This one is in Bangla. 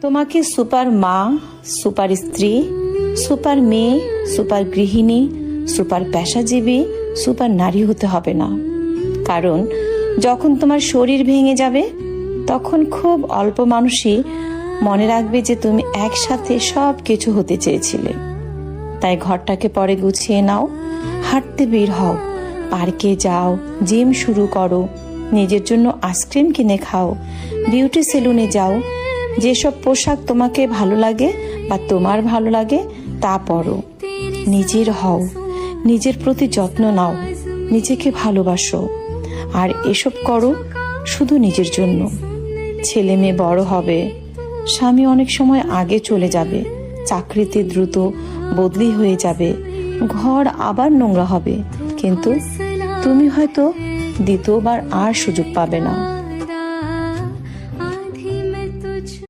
তোমাকে সুপার মা, সুপার স্ত্রী, সুপার মেয়ে, সুপার গৃহিণী, সুপার পেশাজীবী, সুপার নারী হতে হবে না। কারণ যখন তোমার শরীর ভেঙে যাবে তখন খুব অল্প মানুষই মনে রাখবে যে তুমি একসাথে সব কিছু হতে চেয়েছিলে। তাই ঘরটাকে পরে গুছিয়ে নাও, হাঁটতে বের হও, পার্কে যাও, জিম শুরু করো, নিজের জন্য আইসক্রিম কিনে খাও, বিউটি সেলুনে যাও, যেসব পোশাক তোমাকে ভালো লাগে বা তোমার ভালো লাগে তা পরো। নিজের হও, নিজের প্রতি যত্ন নাও, নিজেকে ভালোবাসো। আর এসব করো শুধু নিজের জন্য। ছেলে মেয়ে বড় হবে, স্বামী অনেক সময় আগে চলে যাবে, চাকরিতে দ্রুত বদলি হয়ে যাবে, ঘর আবার নোংরা হবে, কিন্তু তুমি হয়তো দ্বিতীয়বার আর সুযোগ পাবে না।